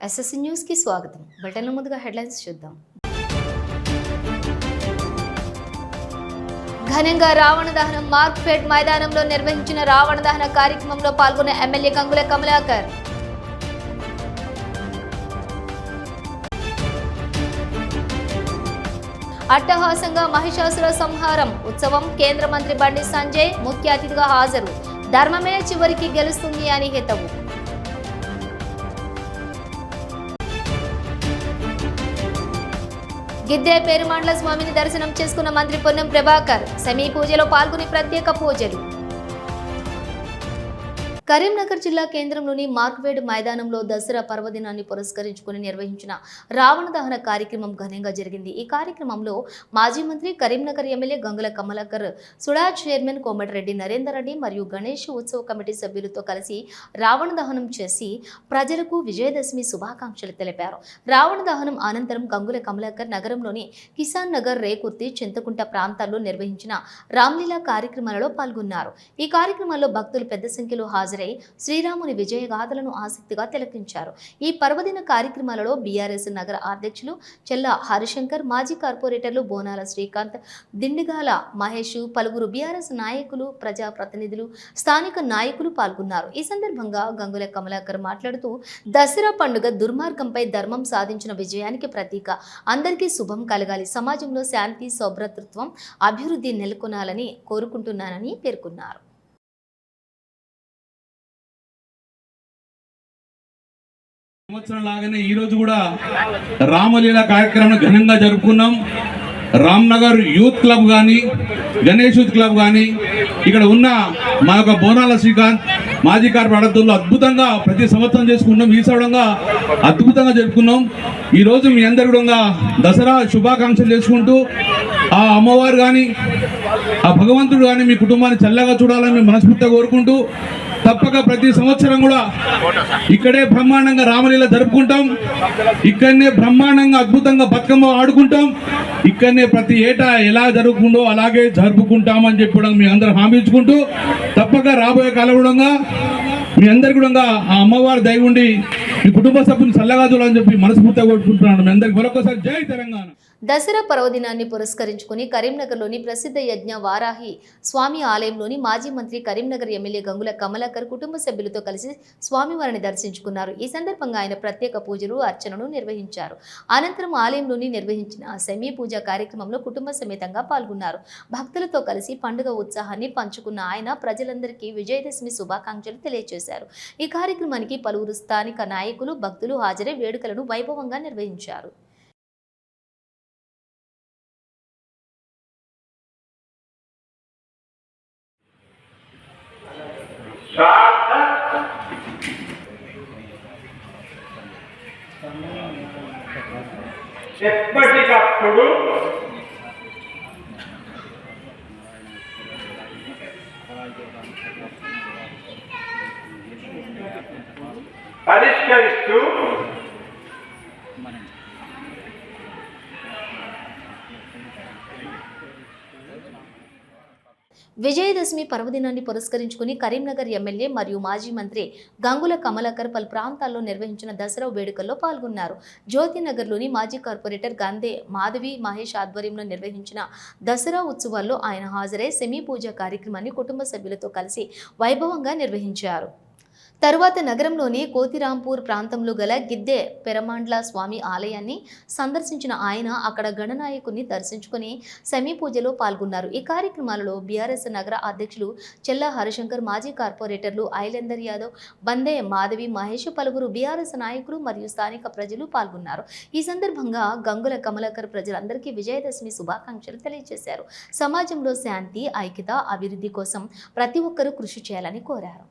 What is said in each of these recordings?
SSC news కి స్వాగతం. బులెటిన్ల ముందుగా హెడ్లైన్స్ చూద్దాం. ఘనంగా రావణ దహనం మార్క్ఫెడ్ మైదానంలో నిర్వహించిన రావణ దహన కార్యక్రమంలో పాల్గొన్న ఎమ్మెల్యే గంగుల కమలాకర్. అట్టహాసంగా మహిషాసుర సంహారం ఉత్సవం కేంద్ర మంత్రి బండి సంజయ్ ముఖ్య అతిథిగా హాజరు. ధర్మమే చివరికి గెలుస్తుంది అని హితవు. గిద్దె పెరుమాండ్ల స్వామిని దర్శనం చేసుకున్న మంత్రి పొన్నం ప్రభాకర్. సెమీ పూజలో పాల్గొని ప్రత్యేక పూజలు. కరీంనగర్ జిల్లా కేంద్రంలోని మార్క్వేడ్ మైదానంలో దసరా పర్వదినాన్ని పురస్కరించుకుని నిర్వహించిన రావణ దహన కార్యక్రమం ఘనంగా జరిగింది. ఈ కార్యక్రమంలో మాజీ మంత్రి కరీంనగర్ ఎమ్మెల్యే గంగుల కమలాకర్, సుడా చైర్మన్ కోమటిరెడ్డి నరేందర్ రెడ్డి మరియు గణేష్ ఉత్సవ కమిటీ సభ్యులతో కలిసి రావణ దహనం చేసి ప్రజలకు విజయదశమి శుభాకాంక్షలు తెలిపారు. రావణ దహనం అనంతరం గంగుల కమలాకర్ నగరంలోని కిసాన్ నగర్, రేకుర్తి, చింతకుంట ప్రాంతాల్లో నిర్వహించిన రామ్లీలా కార్యక్రమాలలో పాల్గొన్నారు. ఈ కార్యక్రమాల్లో భక్తులు పెద్ద సంఖ్యలో హాజరై శ్రీరాముని విజయగాథలను ఆసక్తిగా తిలకించారు. ఈ పర్వదిన కార్యక్రమాలలో బీఆర్ఎస్ నగర అధ్యక్షులు చెల్ల హరిశంకర్, మాజీ కార్పొరేటర్లు బోనాల శ్రీకాంత్, దిండిగాల మహేష్, పలువురు బీఆర్ఎస్ నాయకులు, ప్రజాప్రతినిధులు, స్థానిక నాయకులు పాల్గొన్నారు. ఈ సందర్భంగా గంగుల కమలాకర్ మాట్లాడుతూ, దసరా పండుగ దుర్మార్గంపై ధర్మం సాధించిన విజయానికి ప్రతీక. అందరికీ శుభం కలగాలి, సమాజంలో శాంతి, సౌభ్రతృత్వం, అభివృద్ధి నెలకొనాలని కోరుకుంటున్నానని పేర్కొన్నారు. సంవత్సరం లాగానే ఈ రోజు కూడా రామలీల కార్యక్రమం ఘనంగా జరుపుకున్నాం. రామ్నగర్ యూత్ క్లబ్ కానీ, గణేష్ యూత్ క్లబ్ కానీ, ఇక్కడ ఉన్న మా యొక్క బోనాల శ్రీకాంత్ మాజీ కార్పొరేటర్లు అద్భుతంగా ప్రతి సంవత్సరం చేసుకున్నాం. ఈ సంవత్సరంగా అద్భుతంగా జరుపుకున్నాం. ఈరోజు మీ అందరు కూడా దసరా శుభాకాంక్షలు చేసుకుంటూ, ఆ అమ్మవారు కానీ, ఆ భగవంతుడు కానీ మీ కుటుంబాన్ని చల్లగా చూడాలని మేము మనస్ఫూర్తిగా కోరుకుంటూ, తప్పక ప్రతి సంవత్సరం కూడా ఇక్కడే బ్రహ్మాండంగా రామలీల జరుపుకుంటాం. ఇక్కడనే బ్రహ్మాండంగా అద్భుతంగా బతుకమ్మ ఆడుకుంటాం. ఇక్కడనే ప్రతి ఏటా ఎలా జరుపుకుంటో అలాగే జరుపుకుంటామని చెప్పడం మీ అందరూ హామీ ఇచ్చుకుంటూ, తప్పక రాబోయే కాలంలో మీ అందరు కూడా ఆ అమ్మవారి దయ ఉండి మీ కుటుంబ సభ్యులు చల్లగా చూడాలని చెప్పి మనస్ఫూర్తిగా కోరుకుంటున్నాను. మీ అందరికి మరొకసారి జై తెలంగాణ. దసరా పర్వదినాన్ని పురస్కరించుకుని కరీంనగర్లోని ప్రసిద్ధ యజ్ఞ వారాహి స్వామి ఆలయంలోని మాజీ మంత్రి కరీంనగర్ ఎమ్మెల్యే గంగుల కమలాకర్ కుటుంబ సభ్యులతో కలిసి స్వామివారిని దర్శించుకున్నారు. ఈ సందర్భంగా ఆయన ప్రత్యేక పూజలు, అర్చనను నిర్వహించారు. అనంతరం ఆలయంలోని నిర్వహించిన సెమీ పూజ కార్యక్రమంలో కుటుంబ సమేతంగా పాల్గొన్నారు. భక్తులతో కలిసి పండుగ ఉత్సాహాన్ని పంచుకున్న ఆయన ప్రజలందరికీ విజయదశమి శుభాకాంక్షలు తెలియజేశారు. ఈ కార్యక్రమానికి పలువురు స్థానిక నాయకులు, భక్తులు హాజరై వేడుకలను వైభవంగా నిర్వహించారు. ఎప్పటికప్పుడు పరిష్కరిస్తూ విజయదశమి పర్వదినాన్ని పురస్కరించుకుని కరీంనగర్ ఎమ్మెల్యే మరియు మాజీ మంత్రి గంగుల కమలాకర్ పలు ప్రాంతాల్లో నిర్వహించిన దసరా వేడుకల్లో పాల్గొన్నారు. జ్యోతినగర్లోని మాజీ కార్పొరేటర్ గందే మాధవి మహేష్ ఆధ్వర్యంలో నిర్వహించిన దసరా ఉత్సవాల్లో ఆయన హాజరై సెమీ పూజ కార్యక్రమాన్ని కుటుంబ సభ్యులతో కలిసి వైభవంగా నిర్వహించారు. తరువాత నగరంలోని కోతిరాంపూర్ ప్రాంతంలో గల గిద్దె పెరమాండ్ల స్వామి ఆలయాన్ని సందర్శించిన ఆయన అక్కడ గణనాయకుని దర్శించుకుని సెమీ పూజలో పాల్గొన్నారు. ఈ కార్యక్రమాలలో బీఆర్ఎస్ నగర అధ్యక్షులు చెల్ల హరిశంకర్, మాజీ కార్పొరేటర్లు ఐలేందర్ యాదవ్, బందే మాధవి మహేష్, పలువురు బీఆర్ఎస్ నాయకులు మరియు స్థానిక ప్రజలు పాల్గొన్నారు. ఈ సందర్భంగా గంగుల కమలాకర్ ప్రజలందరికీ విజయదశమి శుభాకాంక్షలు తెలియజేశారు. సమాజంలో శాంతి, ఐక్యత, అభివృద్ధి కోసం ప్రతి ఒక్కరూ కృషి చేయాలని కోరారు.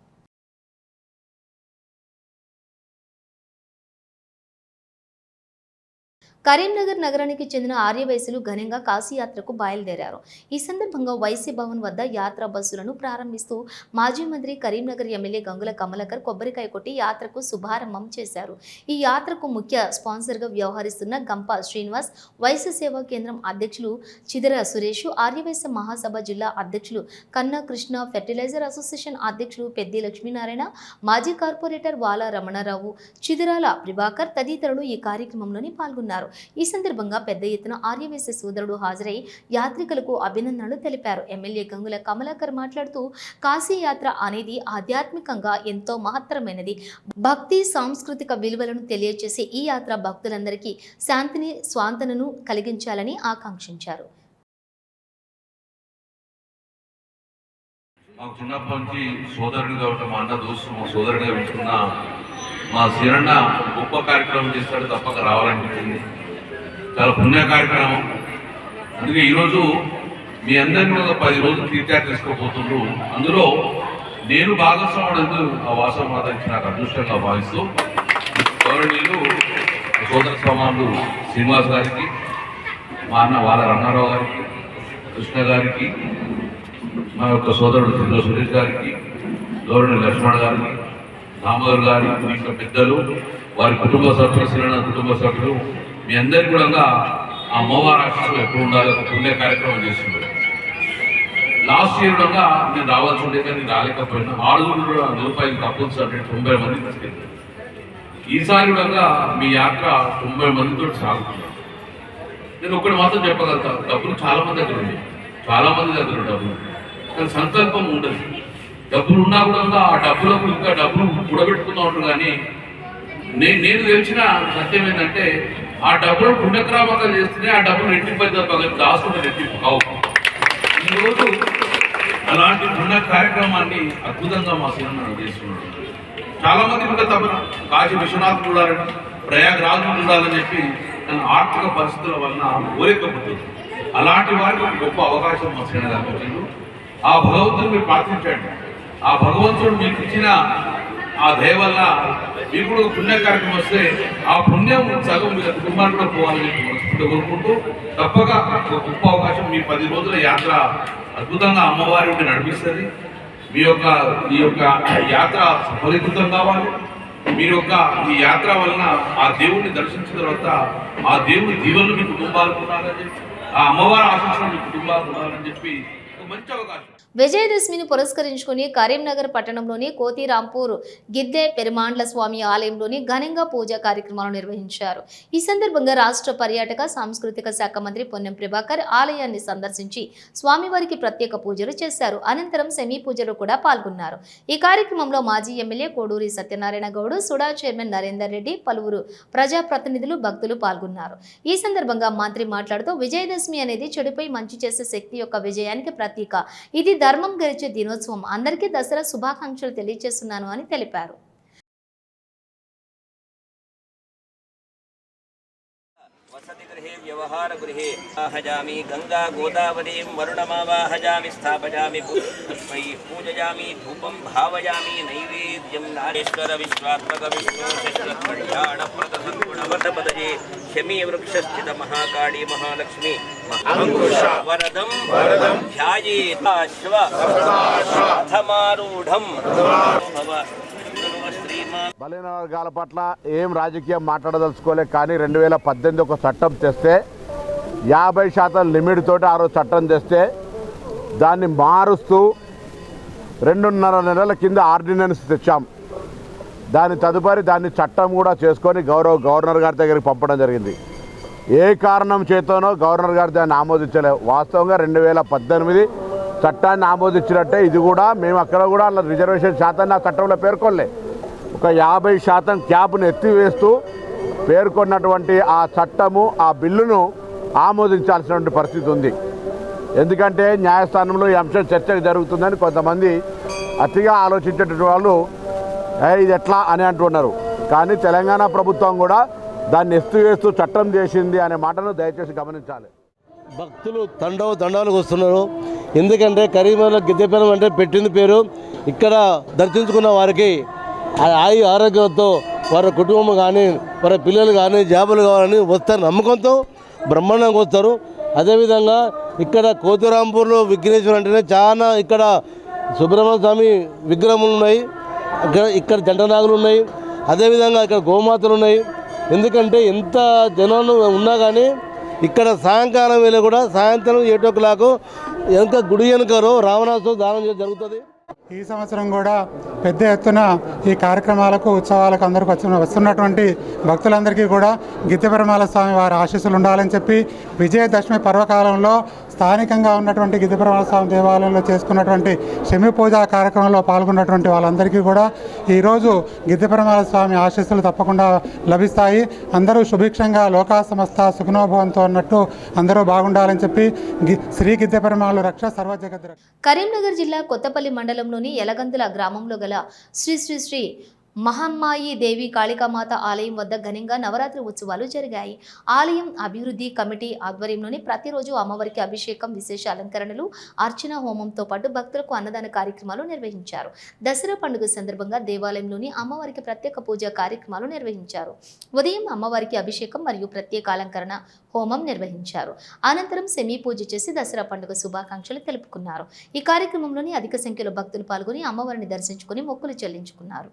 కరీంనగర్ నగరానికి చెందిన ఆర్యవైశ్యులు ఘనంగా కాశీయాత్రకు బయలుదేరారు. ఈ సందర్భంగా వైసీ భవన్ వద్ద యాత్రా బస్సులను ప్రారంభిస్తూ మాజీ మంత్రి కరీంనగర్ ఎమ్మెల్యే గంగుల కమలాకర్ కొబ్బరికాయ కొట్టి యాత్రకు శుభారంభం చేశారు. ఈ యాత్రకు ముఖ్య స్పాన్సర్గా వ్యవహరిస్తున్న గంప శ్రీనివాస్, వైశ్య సేవా కేంద్రం అధ్యక్షులు చిదర సురేష్, ఆర్యవైశ్య మహాసభ జిల్లా అధ్యక్షులు కన్నా కృష్ణ, ఫెర్టిలైజర్ అసోసియేషన్ అధ్యక్షులు పెద్ది లక్ష్మీనారాయణ, మాజీ కార్పొరేటర్ వాలా రమణారావు, చిదిరాల ప్రభాకర్ తదితరులు ఈ కార్యక్రమంలోని పాల్గొన్నారు. ఈ సందర్భంగా పెద్ద ఎత్తున ఆర్యవైశ్య సోదరుడు హాజరై యాత్రికులకు అభినందనలు తెలిపారు. ఎమ్మెల్యే గంగుల కమలాకర్ మాట్లాడుతూ కాశీ యాత్ర అనేది ఆధ్యాత్మికంగా ఎంతో మహత్తరమైనది. భక్తి, సాంస్కృతిక విలువలను తెలియజేసే ఈ యాత్ర భక్తులందరికీ శాంతిని, స్వాంతనను కలిగించాలని ఆకాంక్షించారు. మాకు చిన్నప్పటి నుంచి సోదరుడిగా ఉంటాం, మా అన్న దోస్తు మా సోదరుడిగా పెట్టుకున్న మా శిరణ గొప్ప కార్యక్రమం చేస్తాడు, తప్పక రావాలనిపించింది. చాలా పుణ్య కార్యక్రమం. అందుకే ఈరోజు మీ అందరినీ ఒక 10 రోజులు తీర్థయాత్ర తీసుకోబోతుండ్రు. అందులో నేను భాగస్వాముడు ఆ వాసం ఆదరించి నాకు అదృష్టంగా భావిస్తూ గౌరవనీయులు సోదర సమానులు శ్రీనివాస్ గారికి, మా అన్న వాల రమణారావు గారికి, కృష్ణ గారికి, మా యొక్క సోదరుడు చిన్న సురేష్ గారికి, గౌరవనీయులు లక్ష్మణ్ గారికి, దామోదర్ గారి ఇంకా పెద్దలు, వారి కుటుంబ సభ్యులు, శ్రీనాథ్ కుటుంబ సభ్యులు, మీ అందరికీ కూడా ఆ అమ్మవారి ఆశీస్సులు ఎప్పుడు ఉండాలి ఒక పుణ్య కార్యక్రమం చేస్తున్నారు. లాస్ట్ ఇయర్ కూడా నేను రావాల్సి ఉండే కానీ రాలేకపోయినా 6 కూడా రూపాయలు తప్పదు అంటే 90 మంది తీసుకెళ్ళారు. ఈసారి కూడా మీ యాత్ర 90 మందితో సాగుతున్నారు. నేను ఒకటి మాత్రం చెప్పగలుగుతా, డబ్బులు చాలా మంది దగ్గర ఉన్నాయి, చాలా మంది దగ్గర డబ్బులు, కానీ సంకల్పం ఉండదు. డబ్బులు ఉన్నా కూడా ఆ డబ్బులకు ఇంకా డబ్బులు కూడబెట్టుకుంటూ ఉంటారు. కానీ నేను తెలిసిన సత్యం ఏంటంటే ఆ డబ్బులు పుణ్యక్రమకాలు చేస్తేనే ఆ డబ్బులు రెట్టింపు దాసుకుంటే రెట్టింపు కావు. ఈరోజు అలాంటి పుణ్య కార్యక్రమాన్ని అద్భుతంగా మా శ్రీరామ చేస్తున్నాడు. చాలా మంది కూడా తప్ప కాశీ విశ్వనాథ్ చూడాలని, ప్రయాగరాజు చూడాలని చెప్పి తన ఆర్థిక పరిస్థితుల వలన కోరికపోతుంది. అలాంటి వారికి ఒక గొప్ప అవకాశం మా శ్రీరామ గారు. ఆ భగవంతుని మీరు ప్రార్థించండి. ఆ భగవంతుడు మీకు ఇచ్చిన ఆ దయ వల్ల మీకు కూడా పుణ్య కార్యక్రమం వస్తే ఆ పుణ్యం సగం మీ కుటుంబాన్ని కూడా పోవాలని మనస్ఫూర్తిగా కోరుకుంటూ తప్పక ఒక గొప్ప అవకాశం. మీ 10 రోజుల యాత్ర అద్భుతంగా అమ్మవారి నడిపిస్తుంది. ఈ యొక్క యాత్ర సఫలీకృతం కావాలి. మీరు యొక్క ఈ యాత్ర వలన ఆ దేవుడిని దర్శించిన తర్వాత ఆ దేవుడి దీవెనలు మీ కుటుంబాలకు ఉండాలని చెప్పి, ఆ అమ్మవారి ఆశీస్సులు మీ కుటుంబాలకు ఉండాలని చెప్పి ఒక మంచి అవకాశం. విజయదశమిని పురస్కరించుకుని కరీంనగర్ పట్టణంలోని కోతిరాంపూర్ గిద్దె పెరుమాండ్ల స్వామి ఆలయంలోని ఘనంగా పూజా కార్యక్రమాలు నిర్వహించారు. ఈ సందర్భంగా రాష్ట్ర పర్యాటక సాంస్కృతిక శాఖ మంత్రి పొన్నం ప్రభాకర్ ఆలయాన్ని సందర్శించి స్వామివారికి ప్రత్యేక పూజలు చేశారు. అనంతరం సెమీ పూజలు కూడా పాల్గొన్నారు. ఈ కార్యక్రమంలో మాజీ ఎమ్మెల్యే కోడూరి సత్యనారాయణ గౌడ్, సుడా చైర్మన్ నరేందర్ రెడ్డి, పలువురు ప్రజాప్రతినిధులు, భక్తులు పాల్గొన్నారు. ఈ సందర్భంగా మంత్రి మాట్లాడుతూ విజయదశమి అనేది చెడుపై మంచి చేసే శక్తి యొక్క విజయానికి ప్రతీక. ఇది ధర్మం గెలిచే దినోత్సవం. అందరికీ దసరా శుభాకాంక్షలు తెలియజేస్తున్నాను అని తెలిపారు. वसतिगृहे व्यवहारगृहे आह्वयामि गंगा गोदावरी वरुणमावाहयामि स्थापयामि पुष्पैः पूजयामि धूपं भावयामि नैवेद्यं नारेश्वर विश्वात्मक विष्णु कल्याणप्रदसद्गुणवर्धपदये शमी वृक्षस्थित महाकाली महालक्ष्मी वरदं ध्यायेताश्वत्थमारूढं भव బలైన వర్గాల పట్ల ఏం రాజకీయం మాట్లాడదలుచుకోలే. కానీ 2018 ఒక చట్టం తెస్తే 50% లిమిట్ తోటి ఆ రోజు చట్టం తెస్తే దాన్ని మారుస్తూ 2.5 నెలల కింద ఆర్డినెన్స్ తెచ్చాం. దాని తదుపరి దాన్ని చట్టం కూడా చేసుకొని గవర్నర్ గారి దగ్గరికి పంపడం జరిగింది. ఏ కారణం చేతనో గవర్నర్ గారు దాన్ని ఆమోదించలేదు. వాస్తవంగా 2018 చట్టాన్ని ఆమోదించినట్టే ఇది కూడా. మేము అక్కడ కూడా అలా రిజర్వేషన్ శాతాన్ని ఆ చట్టంలో పేర్కొనలే. ఒక 50% క్యాప్ను ఎత్తివేస్తూ పేర్కొన్నటువంటి ఆ చట్టము, ఆ బిల్లును ఆమోదించాల్సినటువంటి పరిస్థితి ఉంది. ఎందుకంటే న్యాయస్థానంలో ఈ అంశం చర్చకు జరుగుతుందని కొంతమంది అతిగా ఆలోచించేటువంటి వాళ్ళు ఇది ఎట్లా అని అంటున్నారు. కానీ తెలంగాణ ప్రభుత్వం కూడా దాన్ని ఎత్తివేస్తూ చట్టం చేసింది అనే మాటను దయచేసి గమనించాలి. భక్తులు దండాలకు వస్తున్నారు. ఎందుకంటే కరీంనగర్లో గిద్దెపేరం అంటే పెట్టింది పేరు. ఇక్కడ దర్శించుకున్న వారికి ఆరోగ్యంతో వారి కుటుంబం కానీ వారి పిల్లలు కానీ జాబులు కావాలని వస్తారు, నమ్మకంతో బ్రహ్మాండంగా వస్తారు. అదేవిధంగా ఇక్కడ కోతిరాంపూర్లో విఘ్నేశ్వర అంటేనే చాలా ఇక్కడ సుబ్రహ్మణ్య స్వామి విగ్రహములు ఉన్నాయి, ఇక్కడ జంటనాగులు ఉన్నాయి, అదేవిధంగా ఇక్కడ గోమాతలు ఉన్నాయి. ఎందుకంటే ఎంత జనాలు ఉన్నా కానీ ఇక్కడ సాయంకాలం వేళ కూడా సాయంత్రం 8 o'clock వెనక గుడి వెనుకలో రావణాసుడు దానం చేయడం జరుగుతుంది. ఈ సంవత్సరం కూడా పెద్ద ఎత్తున ఈ కార్యక్రమాలకు ఉత్సవాలకు అందరికి వస్తున్నటువంటి భక్తులందరికీ కూడా గిద్దెపెరుమాళ స్వామి వారి ఆశీస్సులు ఉండాలని చెప్పి విజయదశమి పర్వకాలంలో స్థానికంగా ఉన్నటువంటి గిద్దెపెరుమాళ స్వామి దేవాలయంలో చేసుకున్నటువంటి శమి పూజా కార్యక్రమంలో పాల్గొన్నటువంటి వాళ్ళందరికీ కూడా ఈరోజు గిద్దెపెరుమాళ స్వామి ఆశీస్సులు తప్పకుండా లభిస్తాయి. అందరూ సుభిక్షంగా లోకా సమస్త సుఖనోభవంతో అన్నట్టు అందరూ బాగుండాలని చెప్పి శ్రీ గిద్దెపెరుమాళ రక్ష సర్వ జగత్ రక్ష. కరీంనగర్ జిల్లా కొత్తపల్లి మండలంలోని యలగందుల గ్రామంలో గల శ్రీ శ్రీ శ్రీ మహమ్మాయి దేవి కాళికామాత ఆలయం వద్ద ఘనంగా నవరాత్రి ఉత్సవాలు జరిగాయి. ఆలయం అభివృద్ధి కమిటీ ఆధ్వర్యంలోని ప్రతిరోజు అమ్మవారికి అభిషేకం, విశేష అలంకరణలు, అర్చన హోమంతో పాటు భక్తులకు అన్నదాన కార్యక్రమాలు నిర్వహించారు. దసరా పండుగ సందర్భంగా దేవాలయంలోని అమ్మవారికి ప్రత్యేక పూజా కార్యక్రమాలు నిర్వహించారు. ఉదయం అమ్మవారికి అభిషేకం మరియు ప్రత్యేక అలంకరణ హోమం నిర్వహించారు. అనంతరం సెమీ పూజ చేసి దసరా పండుగ శుభాకాంక్షలు తెలుపుకున్నారు. ఈ కార్యక్రమంలోని అధిక సంఖ్యలో భక్తులు పాల్గొని అమ్మవారిని దర్శించుకుని మొక్కులు చెల్లించుకున్నారు.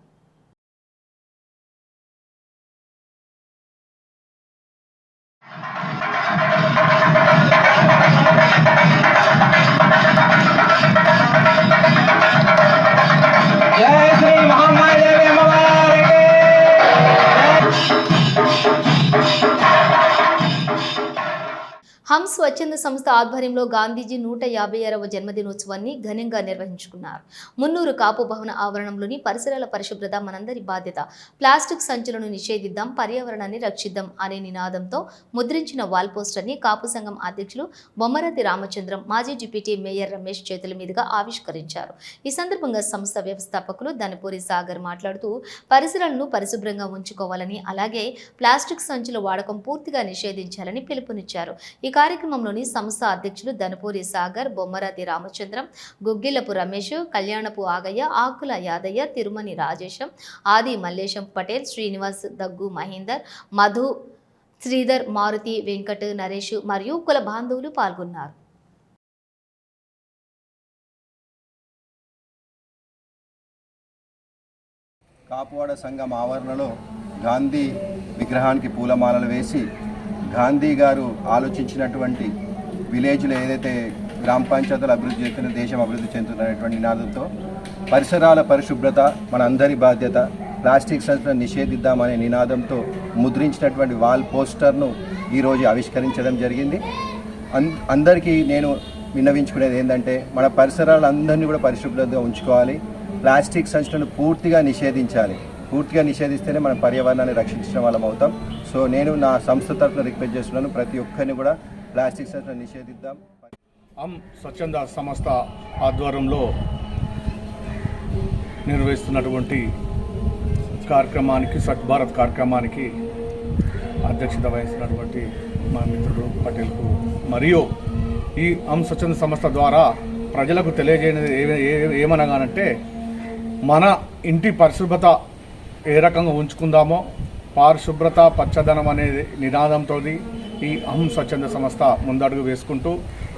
जय श्री महामाई देवी अम्मवारी की హంస్ స్వచ్ఛంద సంస్థ ఆధ్వర్యంలో గాంధీజీ 156వ జన్మదినోత్సవాన్ని ఘనంగా నిర్వహించుకున్నారు. మున్నూరు కాపు భవన ఆవరణంలోని పరిసరాల పరిశుభ్రత మనందరి బాధ్యత, ప్లాస్టిక్ సంచులను నిషేధిద్దాం, పర్యావరణాన్ని రక్షిద్దాం అనే నినాదంతో ముద్రించిన వాల్ పోస్టర్ని కాపు సంఘం అధ్యక్షులు బొమ్మరతి రామచంద్రం, మాజీ డిప్యూటీ మేయర్ రమేష్ చేతుల మీదుగా ఆవిష్కరించారు. ఈ సందర్భంగా సంస్థ వ్యవస్థాపకులు ధనపూరి సాగర్ మాట్లాడుతూ పరిసరాలను పరిశుభ్రంగా ఉంచుకోవాలని, అలాగే ప్లాస్టిక్ సంచుల వాడకం పూర్తిగా నిషేధించాలని పిలుపునిచ్చారు. ఈ కార్యక్రమంలోని సంస్థ అధ్యక్షులు ధనపూరి సాగర్, బొమ్మరతి రామచంద్రం, గుగ్గిలపు రమేష్, కళ్యాణపు ఆగయ్య, ఆకుల యాదయ్య, తిరుమని రాజేశం, ఆది మల్లేశం పటేల్, శ్రీనివాస్, దగ్గు మహేందర్, మధు, శ్రీధర్, మారుతి, వెంకట్, నరేష్ మరియు కుల బాంధవులు పాల్గొన్నారు. కాపువాడ సంఘం ఆవరణలో గాంధీ విగ్రహానికి పూలమాలలు వేసి గాంధీ గారు ఆలోచించినటువంటి విలేజ్లో ఏదైతే గ్రామ పంచాయతీలు అభివృద్ధి చేస్తున్న దేశం అభివృద్ధి చెందుతున్నటువంటి నినాదంతో పరిసరాల పరిశుభ్రత మన అందరి బాధ్యత, ప్లాస్టిక్ సంచులను నిషేధిద్దామనే నినాదంతో ముద్రించినటువంటి వాల్ పోస్టర్ను ఈరోజు ఆవిష్కరించడం జరిగింది. అందరికీ నేను విన్నవించుకునేది ఏంటంటే మన పరిసరాలందరినీ కూడా పరిశుభ్రంగా ఉంచుకోవాలి, ప్లాస్టిక్ సంచులను పూర్తిగా నిషేధించాలి. పూర్తిగా నిషేధిస్తేనే మనం పర్యావరణాన్ని రక్షించిన వాళ్ళం అవుతాం. సో నేను నా సంస్థ తరఫున రిక్వెస్ట్ చేస్తున్నాను, ప్రతి ఒక్కరిని కూడా ప్లాస్టిక్ సంచులను నిషేధిద్దాం. స్వచ్ఛంద సంస్థ ఆధ్వర్యంలో నిర్వహిస్తున్నటువంటి కార్యక్రమానికి, స్వచ్ఛ భారత్ కార్యక్రమానికి అధ్యక్షత వహిస్తున్నటువంటి మా మిత్రుడు పటేల్కు మరియు ఈ స్వచ్ఛంద సంస్థ ద్వారా ప్రజలకు తెలియజేయనిది ఏమనగానంటే మన ఇంటి పరిశుభ్రత ఏ రకంగా ఉంచుకుందామో, పారిశుభ్రత పచ్చదనం అనేది నినాదంతో ఈ స్వచ్ఛంద సంస్థ ముందడుగు వేసుకుంటూ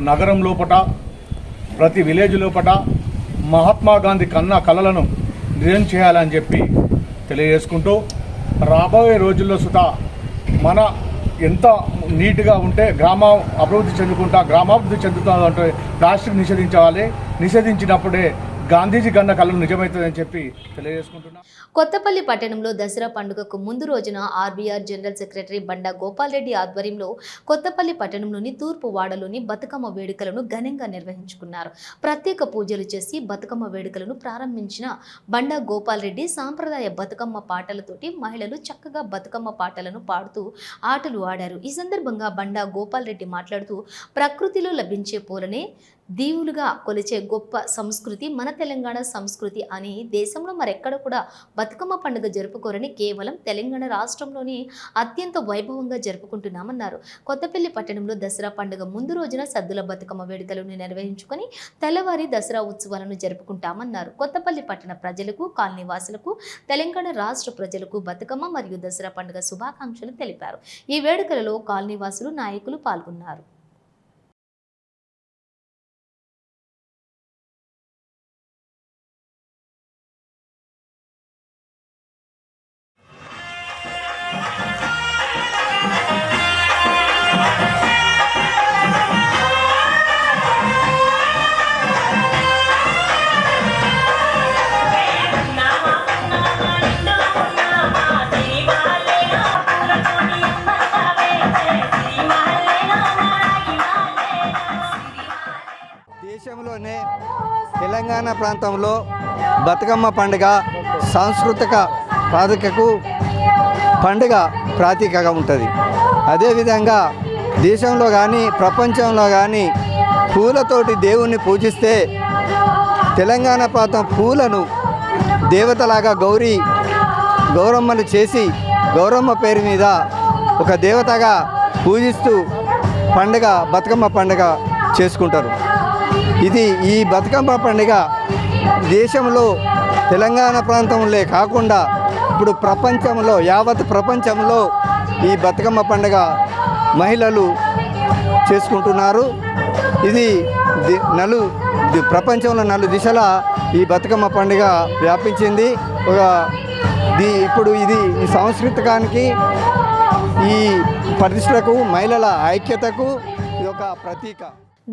నగరం లోపట, ప్రతి విలేజ్ లోపట మహాత్మా గాంధీ కళలను నిజం చేయాలని చెప్పి తెలియజేసుకుంటూ రాబోయే రోజుల్లో సుతా మన ఎంత నీట్గా ఉంటే గ్రామం అభివృద్ధి గ్రామాభివృద్ధి చెందుతుందంటే ప్లాస్టిక్ నిషేధించాలి. నిషేధించినప్పుడే గాంధీజీ కన్న కళలు నిజమవుతుందని చెప్పి తెలియజేసుకుంటున్నాం. కొత్తపల్లి పట్టణంలో దసరా పండుగకు ముందు రోజున ఆర్బీఆర్ జనరల్ సెక్రటరీ బండా గోపాల్ రెడ్డి ఆధ్వర్యంలో కొత్తపల్లి పట్టణంలోని తూర్పు వాడలోని బతుకమ్మ వేడుకలను ఘనంగా నిర్వహించుకున్నారు. ప్రత్యేక పూజలు చేసి బతుకమ్మ వేడుకలను ప్రారంభించిన బండా గోపాల్ రెడ్డి సాంప్రదాయ బతుకమ్మ పాటలతోటి మహిళలు చక్కగా బతుకమ్మ పాటలను పాడుతూ ఆటలు ఆడారు. ఈ సందర్భంగా బండా గోపాల్ రెడ్డి మాట్లాడుతూ ప్రకృతిలో లభించే పూలనే దీవులుగా కొలిచే గొప్ప సంస్కృతి మన తెలంగాణ సంస్కృతి అని దేశంలో మరెక్కడ కూడా బతుకమ్మ పండుగ జరుపుకోరని కేవలం తెలంగాణ రాష్ట్రంలోని అత్యంత వైభవంగా జరుపుకుంటున్నామన్నారు. కొత్తపల్లి పట్టణంలో దసరా పండుగ ముందు రోజున సద్దుల బతుకమ్మ వేడుకలను నిర్వహించుకొని తెల్లవారి దసరా ఉత్సవాలను జరుపుకుంటామన్నారు. కొత్తపల్లి పట్టణ ప్రజలకు, కాలనీవాసులకు, తెలంగాణ రాష్ట్ర ప్రజలకు బతుకమ్మ మరియు దసరా పండుగ శుభాకాంక్షలు తెలిపారు. ఈ వేడుకలలో కాలనీవాసులు, నాయకులు పాల్గొన్నారు. దేశంలోనే తెలంగాణ ప్రాంతంలో బతుకమ్మ పండుగ సాంస్కృతిక ప్రాతికకు పండుగ ప్రాతికగా ఉంటుంది. అదేవిధంగా దేశంలో కానీ ప్రపంచంలో కానీ పూలతోటి దేవుణ్ణి పూజిస్తే తెలంగాణ ప్రాంతం పూలను దేవతలాగా గౌరమ్మను చేసి గౌరమ్మ పేరు మీద ఒక దేవతగా పూజిస్తూ బతుకమ్మ పండుగ చేసుకుంటారు. ఈ బతుకమ్మ పండుగ దేశంలో తెలంగాణ ప్రాంతంలో కాకుండా ఇప్పుడు ప్రపంచంలో యావత్ ప్రపంచంలో ఈ బతుకమ్మ పండుగ మహిళలు చేసుకుంటున్నారు. ఇది ప్రపంచంలో 4 దిశల ఈ బతుకమ్మ పండుగ వ్యాపించింది. ఇప్పుడు ఇది ఈ సాంస్కృతికానికి, ఈ ప్రతిష్టకు, మహిళల ఐక్యతకు ఇది ఒక ప్రతీక.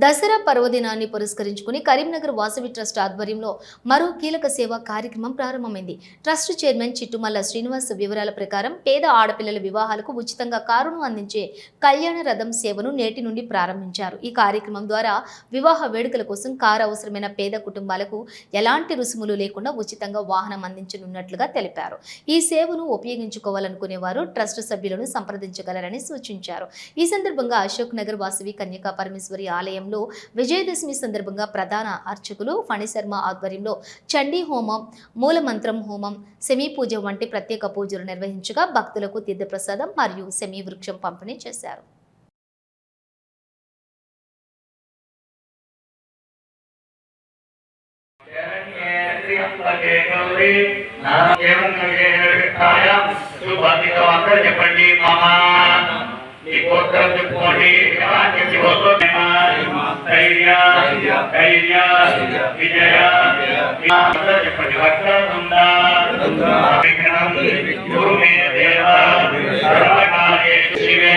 దసరా పర్వదినాన్ని పురస్కరించుకుని కరీంనగర్ వాసవి ట్రస్ట్ ఆధ్వర్యంలో మరో కీలక సేవా కార్యక్రమం ప్రారంభమైంది. ట్రస్ట్ చైర్మన్ చిట్టుమల్ల శ్రీనివాస్ వివరాల ప్రకారం పేద ఆడపిల్లల వివాహాలకు ఉచితంగా కారును అందించే కళ్యాణ రథం సేవను నేటి నుండి ప్రారంభించారు. ఈ కార్యక్రమం ద్వారా వివాహ వేడుకల కోసం కారు అవసరమైన పేద కుటుంబాలకు ఎలాంటి రుసుములు లేకుండా ఉచితంగా వాహనం అందించనున్నట్లుగా తెలిపారు. ఈ సేవను ఉపయోగించుకోవాలనుకునే వారు ట్రస్ట్ సభ్యులను సంప్రదించగలరని సూచించారు. ఈ సందర్భంగా అశోక్ నగర్ వాసవి కన్యకా పరమేశ్వరి ఆలయం విజయదశమి సందర్భంగా ప్రధాన అర్చకులు ఫణి శర్మ ఆధ్వర్యంలో చండీ హోమం, మూలమంత్రం హోమం, సెమీ పూజ వంటి ప్రత్యేక పూజలు నిర్వహించగా భక్తులకు తీర్థప్రసాదం మరియు సెమీ వృక్షం పంపిణీ చేశారు. ఈ గోత్రం చెప్పుకోండి. చెప్పండి. శివే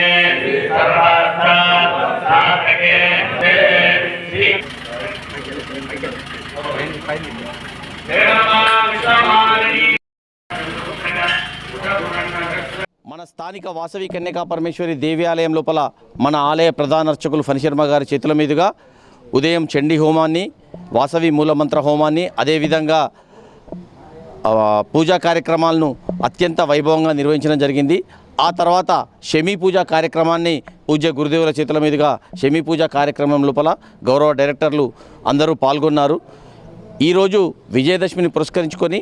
మన స్థానిక వాసవి కన్యకా పరమేశ్వరి దేవాలయం లోపల మన ఆలయ ప్రధాన అర్చకులు ఫణి శర్మ గారి చేతుల మీదుగా ఉదయం చండీ హోమాన్ని, వాసవి మూలమంత్ర హోమాన్ని, అదేవిధంగా పూజా కార్యక్రమాలను అత్యంత వైభవంగా నిర్వహించడం జరిగింది. ఆ తర్వాత షమీ పూజా కార్యక్రమాన్ని పూజ్య గురుదేవుల చేతుల మీదుగా షమీ పూజా కార్యక్రమం లోపల గౌరవ డైరెక్టర్లు అందరూ పాల్గొన్నారు. ఈరోజు విజయదశమిని పురస్కరించుకొని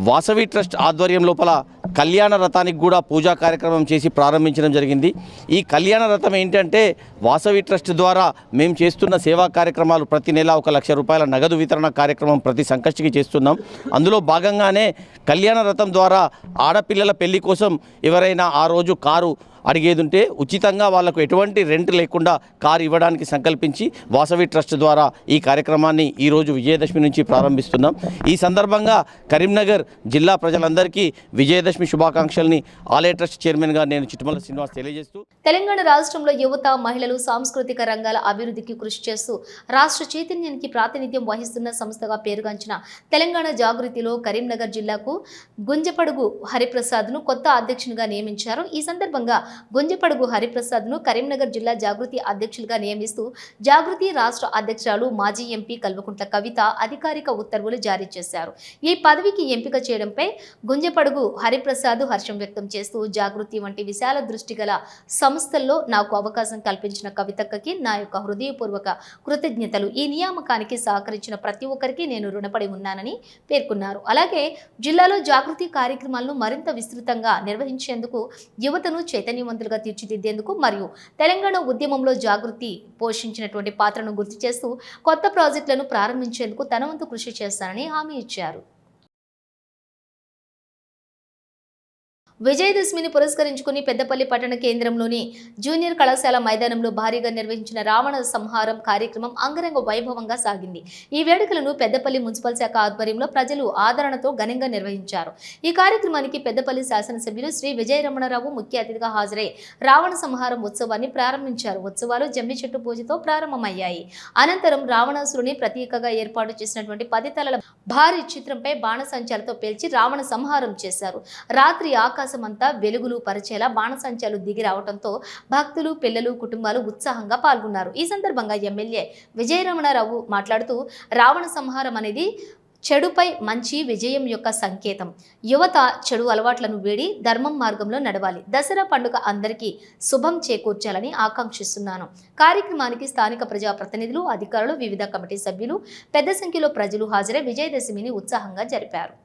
వాసవి ట్రస్ట్ ఆధ్వర్యం లోపల కళ్యాణ రథానికి కూడా పూజా కార్యక్రమం చేసి ప్రారంభించడం జరిగింది. ఈ కళ్యాణ రథం ఏంటంటే వాసవి ట్రస్ట్ ద్వారా మేము చేస్తున్న సేవా కార్యక్రమాలు ప్రతి నెల 1 లక్ష రూపాయల నగదు వితరణ కార్యక్రమం ప్రతి సంకష్టికి చేస్తున్నాం. అందులో భాగంగానే కళ్యాణ రథం ద్వారా ఆడపిల్లల పెళ్లి కోసం ఎవరైనా ఆ రోజు కారు అడిగేది ఉంటే ఉచితంగా వాళ్లకు ఎటువంటి రెంట్ లేకుండా కారు ఇవ్వడానికి సంకల్పించి వాసవి ట్రస్ట్ ద్వారా ఈ కార్యక్రమాన్ని ఈరోజు విజయదశమి నుంచి ప్రారంభిస్తున్నాం. ఈ సందర్భంగా కరీంనగర్ జిల్లా ప్రజలందరికీ విజయదశమి శుభాకాంక్షల్ని ఆలయ ట్రస్ట్ చైర్మన్గా నేను చిట్టుమల్ల శ్రీనివాస్ తెలియజేస్తూ, తెలంగాణ రాష్ట్రంలో యువత, మహిళలు సాంస్కృతిక రంగాల అభివృద్ధికి కృషి చేస్తూ రాష్ట్ర చైతన్యానికి ప్రాతినిధ్యం వహిస్తున్న సంస్థగా పేరుగాంచిన తెలంగాణ జాగృతిలో కరీంనగర్ జిల్లాకు గుంజపడుగు హరిప్రసాద్ను కొత్త అధ్యక్షునిగా నియమించారు. ఈ సందర్భంగా గుంజపడుగు హరిప్రసాద్ను కరీంనగర్ జిల్లా జాగృతి అధ్యక్షులుగా నియమిస్తూ జాగృతి రాష్ట్ర అధ్యక్షురాలు మాజీ ఎంపీ కల్వకుంట్ల కవిత అధికారిక ఉత్తర్వులు జారీ చేశారు. ఈ పదవికి ఎంపిక చేయడంపై గుంజపడుగు హరిప్రసాద్ ప్రసాద్ హర్షం వ్యక్తం చేస్తూ జాగృతి వంటి విశాల దృష్టి గల సంస్థల్లో నాకు అవకాశం కల్పించిన కవితక్కకి నా యొక్క హృదయపూర్వక కృతజ్ఞతలు. ఈ నియామకానికి సహకరించిన ప్రతి ఒక్కరికి నేను రుణపడి ఉన్నానని పేర్కొన్నారు. అలాగే జిల్లాలో జాగృతి కార్యక్రమాలను మరింత విస్తృతంగా నిర్వహించేందుకు, యువతను చైతన్యవంతులుగా తీర్చిదిద్దేందుకు మరియు తెలంగాణ ఉద్యమంలో జాగృతి పోషించినటువంటి పాత్రను గుర్తు చేస్తూ కొత్త ప్రాజెక్టులను ప్రారంభించేందుకు తన వంతు కృషి చేస్తానని హామీ ఇచ్చారు. విజయదశమిని పురస్కరించుకుని పెద్దపల్లి పట్టణ కేంద్రంలోని జూనియర్ కళాశాల మైదానంలో భారీగా నిర్వహించిన రావణ సంహారం కార్యక్రమం అంగరంగ వైభవంగా సాగింది. ఈ వేడుకలను పెద్దపల్లి మున్సిపల్ శాఖ ఆధ్వర్యంలో ప్రజలు ఆదరణతో ఘనంగా నిర్వహించారు. ఈ కార్యక్రమానికి పెద్దపల్లి శాసనసభ్యులు శ్రీ విజయరమణరావు ముఖ్య అతిథిగా హాజరై రావణ సంహారం ఉత్సవాన్ని ప్రారంభించారు. ఉత్సవాలు జమ్మి చెట్టు పూజతో ప్రారంభమయ్యాయి. అనంతరం రావణాసురుని ప్రతీకగా ఏర్పాటు చేసినటువంటి 10 తలల భారీ చిత్రంపై బాణసంచాలతో పేల్చి రావణ సంహారం చేశారు. రాత్రి ఆకాశమంతా వెలుగులు పరిచేలా బాణసంచాలు దిగి రావడంతో భక్తులు, పిల్లలు, కుటుంబాలు ఉత్సాహంగా పాల్గొన్నారు. ఈ సందర్భంగా ఎమ్మెల్యే విజయరమణారావు మాట్లాడుతూ రావణ సంహారం అనేది చెడుపై మంచి విజయం యొక్క సంకేతం. యువత చెడు అలవాట్లను వీడి ధర్మం మార్గంలో నడవాలి. దసరా పండుగ అందరికీ శుభం చేకూర్చాలని ఆకాంక్షిస్తున్నాను. కార్యక్రమానికి స్థానిక ప్రజాప్రతినిధులు, అధికారులు, వివిధ కమిటీ సభ్యులు, పెద్ద సంఖ్యలో ప్రజలు హాజరై విజయదశమిని ఉత్సాహంగా జరిపారు.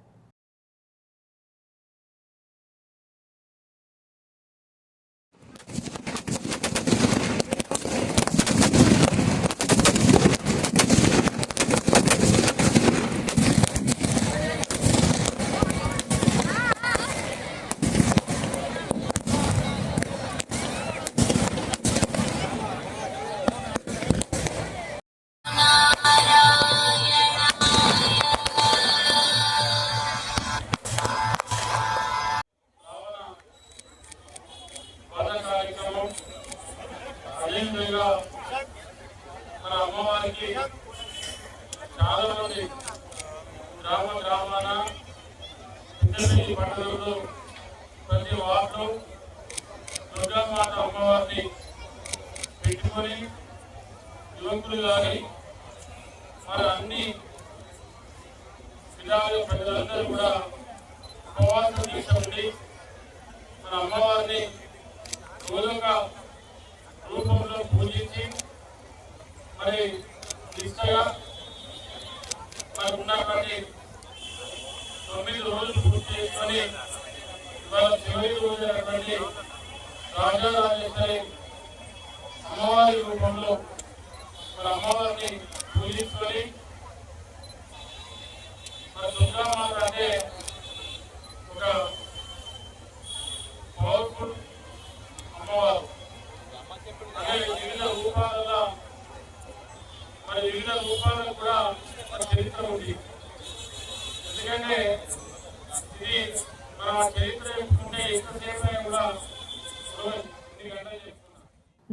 అదేవిధంగా మన అమ్మవారికి చాలా మంది గ్రామాన పెద్దపల్లి పట్టణంలో ప్రతి వార్డు దుర్గామాత అమ్మవారిని పెట్టుకొని యువకులు కానీ మరి అన్ని విధాలు ప్రజలందరూ కూడా ఉపవాస దీక్ష ఉండి మన అమ్మవారిని రోజుగా రూపంలో పూజించి మరి నిష్టగా మరి ఉన్నటువంటి 9 రోజులు పూర్తి చేసుకొని ఇవాళ చివరి రోజు అయినటువంటి రాజరాజేశ్వరి అమ్మవారి రూపంలో మన అమ్మవారిని పూజించుకొని మన దుర్గామాత అంటే ఒక పవర్ఫుల్ అమ్మవారు. అదే వివిధ రూపాలలో కూడా మన చరిత్ర ఉంది. ఎందుకంటే ఇది మన చరిత్ర చెప్పుకుంటే ఎంతసేపు కూడా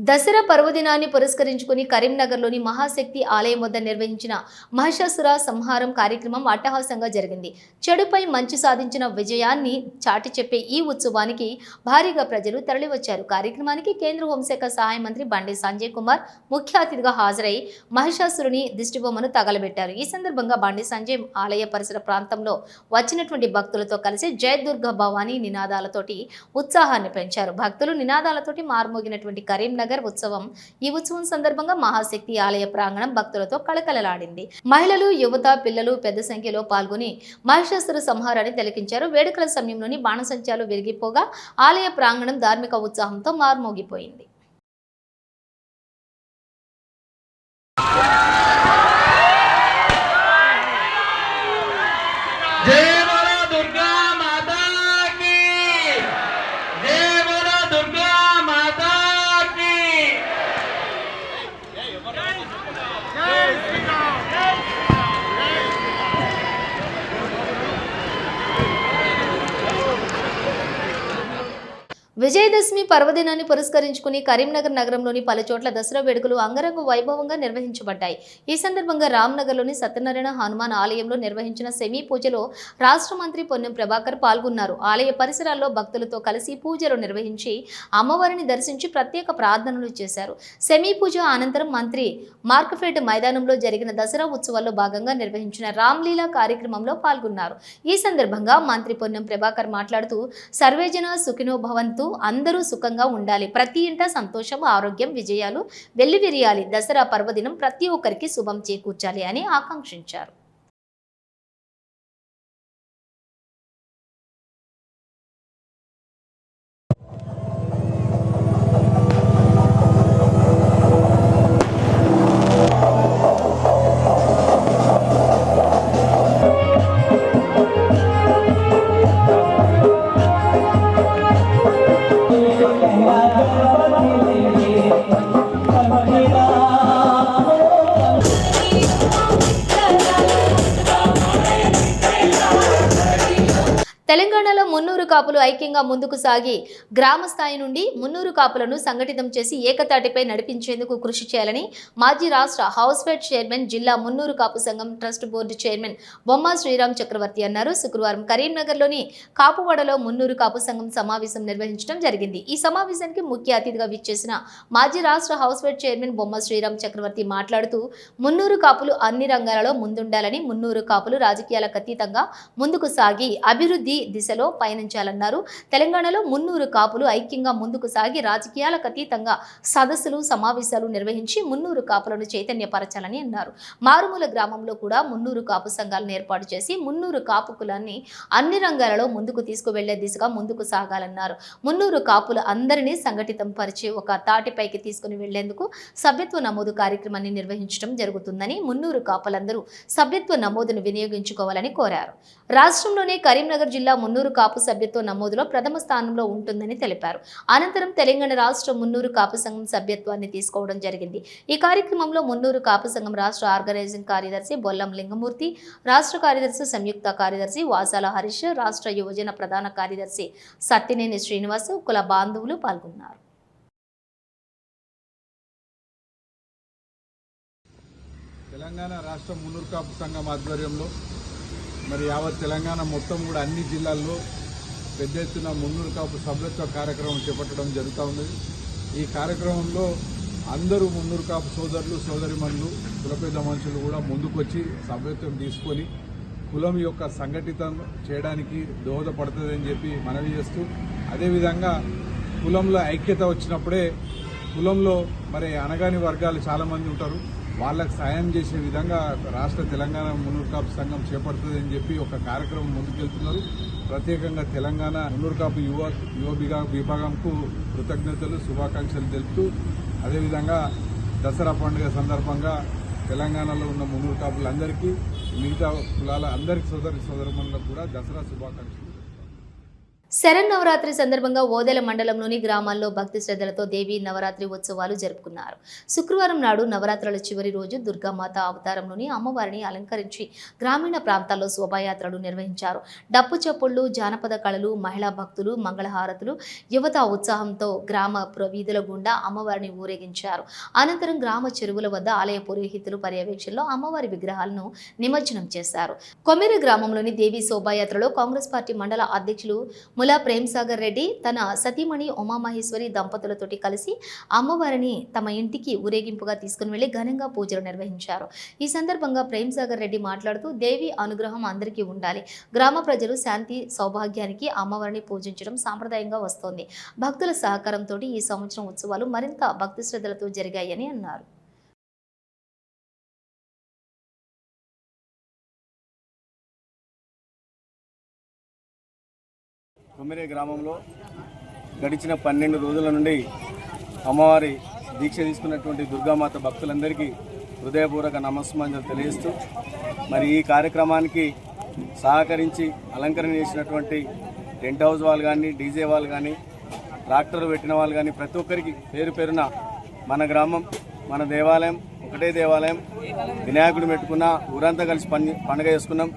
దసరా పర్వదినాన్ని పురస్కరించుకుని కరీంనగర్లోని మహాశక్తి ఆలయం వద్ద నిర్వహించిన మహిషాసుర సంహారం కార్యక్రమం అట్టహాసంగా జరిగింది. చెడుపై మంచి సాధించిన విజయాన్ని చాటి చెప్పే ఈ ఉత్సవానికి భారీగా ప్రజలు తరలివచ్చారు. కార్యక్రమానికి కేంద్ర హోంశాఖ సహాయ మంత్రి బండి సంజయ్ కుమార్ ముఖ్య అతిథిగా హాజరై మహిషాసురుని దిష్టిబొమ్మను తగలబెట్టారు. ఈ సందర్భంగా బండి సంజయ్ ఆలయ పరిసర ప్రాంతంలో వచ్చినటువంటి భక్తులతో కలిసి జయ దుర్గా భవానీ నినాదాలతోటి ఉత్సాహాన్ని పెంచారు. భక్తులు నినాదాలతోటి మార్మోగినటువంటి కరీంనగర్ ఉత్సవం. ఈ ఉత్సవం సందర్భంగా మహాశక్తి ఆలయ ప్రాంగణం భక్తులతో కళకళలాడింది. మహిళలు, యువత, పిల్లలు పెద్ద సంఖ్యలో పాల్గొని మహిషాసుర సంహారాన్ని తిలకించారు. వేడుకల సమయంలోని బాణసంచాలు వెలిగిపోగా ఆలయ ప్రాంగణం ధార్మిక ఉత్సాహంతో మార్మోగిపోయింది. విజయదశమి పర్వదినాన్ని పురస్కరించుకుని కరీంనగర్ నగరంలోని పలు చోట్ల దసరా వేడుకలు అంగరంగ వైభవంగా నిర్వహించబడ్డాయి. ఈ సందర్భంగా రామ్నగర్లోని సత్యనారాయణ హనుమాన్ ఆలయంలో నిర్వహించిన సెమీ పూజలో రాష్ట్ర మంత్రి పొన్నం ప్రభాకర్ పాల్గొన్నారు. ఆలయ పరిసరాల్లో భక్తులతో కలిసి పూజలు నిర్వహించి అమ్మవారిని దర్శించి ప్రత్యేక ప్రార్థనలు చేశారు. సెమీ పూజ అనంతరం మంత్రి మార్కఫెడ్ మైదానంలో జరిగిన దసరా ఉత్సవాల్లో భాగంగా నిర్వహించిన రామ్లీలా కార్యక్రమంలో పాల్గొన్నారు. ఈ సందర్భంగా మంత్రి పొన్నం ప్రభాకర్ మాట్లాడుతూ సర్వేజన సుఖినో భవంతు, అందరూ సుఖంగా ఉండాలి, ప్రతి ఇంట సంతోషం, ఆరోగ్యం, విజయాలు వెల్లివిరియాలి, దసరా పర్వదినం ప్రతి ఒక్కరికి శుభం చేకూర్చాలి అని ఆకాంక్షించారు. తెలంగాణలో మున్నూరు కాపులు ఐక్యంగా ముందుకు సాగి గ్రామ స్థాయి నుండి మున్నూరు కాపులను సంఘటితం చేసి ఏకతాటిపై నడిపించేందుకు కృషి చేయాలని మాజీ రాష్ట్ర హౌస్ఫెడ్ చైర్మన్, జిల్లా మున్నూరు కాపు సంఘం ట్రస్ట్ బోర్డు చైర్మన్ బొమ్మ శ్రీరామ్ చక్రవర్తి అన్నారు. శుక్రవారం కరీంనగర్లోని కాపువాడలో మున్నూరు కాపు సంఘం సమావేశం నిర్వహించడం జరిగింది. ఈ సమావేశానికి ముఖ్య అతిథిగా విచ్చేసిన మాజీ రాష్ట్ర హౌస్ఫెడ్ చైర్మన్ బొమ్మ శ్రీరామ్ చక్రవర్తి మాట్లాడుతూ మున్నూరు కాపులు అన్ని రంగాలలో ముందుండాలని, మున్నూరు కాపులు రాజకీయాలకు అతీతంగా ముందుకు సాగి అభివృద్ధి దిశలో పయనించాలన్నారు. తెలంగాణలో మున్నూరు కాపులు ఐక్యంగా ముందుకు సాగి రాజకీయాలకు అతీతంగా సదస్సులు, సమావేశాలు నిర్వహించి మున్నూరు కాపులను చైతన్యపరచాలని అన్నారు. మారుమూల గ్రామంలో కూడా మున్నూరు కాపు సంఘాలను ఏర్పాటు చేసి మున్నూరు కాపు కులాన్ని అన్ని రంగాలలో ముందుకు తీసుకువెళ్లే దిశగా ముందుకు సాగాలన్నారు. మున్నూరు కాపులు అందరినీ సంఘటితం పరిచి ఒక తాటిపైకి తీసుకుని వెళ్లేందుకు సభ్యత్వ నమోదు కార్యక్రమాన్ని నిర్వహించడం జరుగుతుందని, మున్నూరు కాపులందరూ సభ్యత్వ నమోదును వినియోగించుకోవాలని కోరారు. రాష్ట్రంలోనే కరీంనగర్ జిల్లా మున్నూరు కాపు సభ్యత్వ నమోదులో ప్రథమ స్థానంలో ఉంటుందని తెలిపారు. అనంతరం తెలంగాణ రాష్ట్ర మున్నూరు కాపు సంఘం సభ్యత్వాన్ని తీసుకోవడం జరిగింది. ఈ కార్యక్రమంలో మున్నూరు కాపు సంఘం రాష్ట్ర ఆర్గనైజింగ్ కార్యదర్శి బొల్లం లింగమూర్తి, రాష్ట్ర కార్యదర్శి సంయుక్త కార్యదర్శి వాసాల హరీష్, రాష్ట్ర యువజన ప్రధాన కార్యదర్శి సత్తినేని శ్రీనివాస్, కుల బాంధవులు పాల్గొన్నారు. తెలంగాణ రాష్ట్ర మున్నూరు కాపు సంఘం ఆధ్వర్యంలో మరి యావత్ తెలంగాణ మొత్తం కూడా అన్ని జిల్లాల్లో పెద్ద ఎత్తున మున్నూరు కాపు సభ్యత్వ కార్యక్రమం చేపట్టడం జరుగుతూ ఉన్నది. ఈ కార్యక్రమంలో అందరూ మున్నూరు కాపు సోదరులు, సోదరిమణులు, కులపేద మనుషులు కూడా ముందుకొచ్చి సభ్యత్వం తీసుకొని కులం యొక్క సంఘటితం చేయడానికి దోహదపడుతుందని చెప్పి మనవి చేస్తూ, అదేవిధంగా కులంలో ఐక్యత వచ్చినప్పుడే కులంలో మరి అనగాని వర్గాలు చాలామంది ఉంటారు, వాళ్ళకు సాయం చేసే విధంగా రాష్ట్ర తెలంగాణ మున్నూరు కాపు సంఘం చేపడుతుందని చెప్పి ఒక కార్యక్రమం ముందుకెళ్తున్నారు. ప్రత్యేకంగా తెలంగాణ మున్నూరు కాపు యువ విభాగంకు కృతజ్ఞతలు, శుభాకాంక్షలు తెలుపుతూ, అదేవిధంగా దసరా పండుగ సందర్భంగా తెలంగాణలో ఉన్న మున్నూరు కాపులందరికీ, మిగతా కులాల అందరికీ సోదరులకు కూడా దసరా శుభాకాంక్షలు. శరన్నవరాత్రి సందర్భంగా ఓదెల మండలంలోని గ్రామాల్లో భక్తి శ్రద్ధలతో దేవీ నవరాత్రి ఉత్సవాలు జరుపుకున్నారు. శుక్రవారం నాడు నవరాత్రుల చివరి రోజు దుర్గామాత అవతారంలోని అమ్మవారిని అలంకరించి గ్రామీణ ప్రాంతాల్లో శోభాయాత్రలు నిర్వహించారు. డప్పు చప్పుళ్లు, జానపద కళలు, మహిళా భక్తులు, మంగళహారతులు, యువత ఉత్సాహంతో గ్రామ వీధుల గుండా అమ్మవారిని ఊరేగించారు. అనంతరం గ్రామ చెరువుల వద్ద ఆలయ పురోహితులు పర్యవేక్షణలో అమ్మవారి విగ్రహాలను నిమజ్జనం చేశారు. కొమ్మిరి గ్రామంలోని దేవీ శోభాయాత్రలో కాంగ్రెస్ పార్టీ మండల అధ్యక్షులు ములా ప్రేమ్సాగర్ రెడ్డి తన సతీమణి ఉమామహేశ్వరి దంపతులతోటి కలిసి అమ్మవారిని తమ ఇంటికి ఊరేగింపుగా తీసుకుని వెళ్లి ఘనంగా పూజలు నిర్వహించారు. ఈ సందర్భంగా ప్రేమ్సాగర్ రెడ్డి మాట్లాడుతూ, దేవి అనుగ్రహం అందరికీ ఉండాలి, గ్రామ ప్రజలు శాంతి సౌభాగ్యానికి అమ్మవారిని పూజించడం సాంప్రదాయంగా వస్తోంది. భక్తుల సహకారంతో ఈ సంవత్సరం ఉత్సవాలు మరింత భక్తి శ్రద్ధలతో జరిగాయని అన్నారు. కొమ్మిరి గ్రామంలో గడిచిన 12 రోజుల నుండి అమ్మవారి దీక్ష తీసుకున్నటువంటి దుర్గామాత భక్తులందరికీ హృదయపూర్వక నమస్కారాలు తెలియజేస్తూ, మరి ఈ కార్యక్రమానికి సహకరించి అలంకరణ చేసినటువంటి టెంట్ హౌస్ వాళ్ళు కానీ, డీజే వాళ్ళు కానీ, ట్రాక్టర్ పెట్టిన వాళ్ళు కానీ ప్రతి ఒక్కరికి పేరు పేరున మన గ్రామం, మన దేవాలయం ఒకటే దేవాలయం, వినాయకుడు పెట్టుకున్న ఊరంతా కలిసి పండుగ చేసుకున్నాం,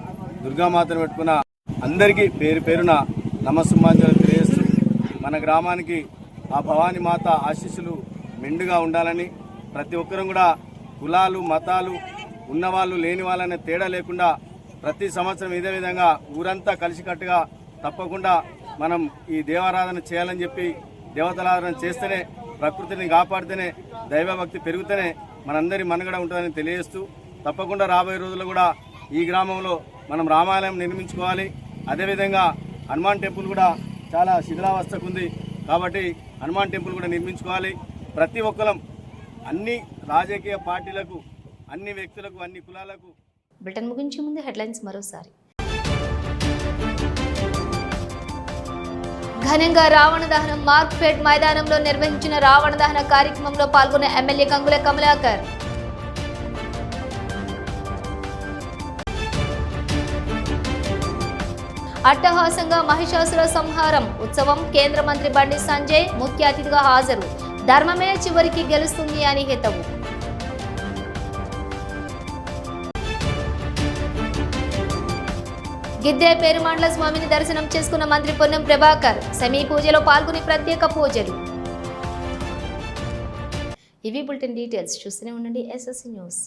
దుర్గామాతను పెట్టుకున్న అందరికీ పేరు పేరున నమస్కారాలు తెలియజేస్తూ, మన గ్రామానికి ఆ భవానీ మాత ఆశీస్సులు మెండుగా ఉండాలని ప్రతి ఒక్కరం కూడా కులాలు మతాలు ఉన్నవాళ్ళు లేని వాళ్ళనే తేడా లేకుండా ప్రతి సంవత్సరం ఇదే విధంగా ఊరంతా కలిసికట్టుగా తప్పకుండా మనం ఈ దేవారాధన చేయాలని చెప్పి దేవతలారాధన చేస్తేనే ప్రకృతిని కాపాడితేనే దైవభక్తి పెరుగుతూనే మనందరి మనుగడ ఉంటుందని తెలియజేస్తూ తప్పకుండా రాబోయే రోజుల్లో కూడా ఈ గ్రామంలో మనం రామాలయం నిర్మించుకోవాలి. అదేవిధంగా హనుమాన్ టెంపుల్ కూడా చాలా శిథిలావస్థకు ఉంది కాబట్టి హనుమాన్ టెంపుల్ కూడా నిర్మించుకోవాలి. ప్రతి ఒక్కరం అన్ని రాజకీయ పార్టీలకు అన్ని వ్యక్తులకు అన్ని కులాలకు. బ్రిటన్ ముగించే ముందు హెడ్లైన్స్ మరోసారి. ఘనంగా రావణ దహనం మార్క్ఫెడ్ మైదానంలో నిర్వహించిన రావణ దహన కార్యక్రమంలో పాల్గొన్న ఎమ్మెల్యే గంగుల కమలాకర్. అట్టహాసంగా మహిషాసుర సంహారం ఉత్సవం కేంద్ర మంత్రి బండి సంజయ్ ముఖ్య అతిథిగా హాజరు. ధర్మమే చివరికి గెలుస్తుంది అని హితవు. గిద్దె పేరుమాండ్ల స్వామిని దర్శనం చేసుకున్న మంత్రి పొన్నం ప్రభాకర్. సెమీ పూజలో పాల్గొని ప్రత్యేక పూజలు. ఇవి బులెటిన్ డీటెయిల్స్. చూస్తూనే ఉండండి SSC న్యూస్.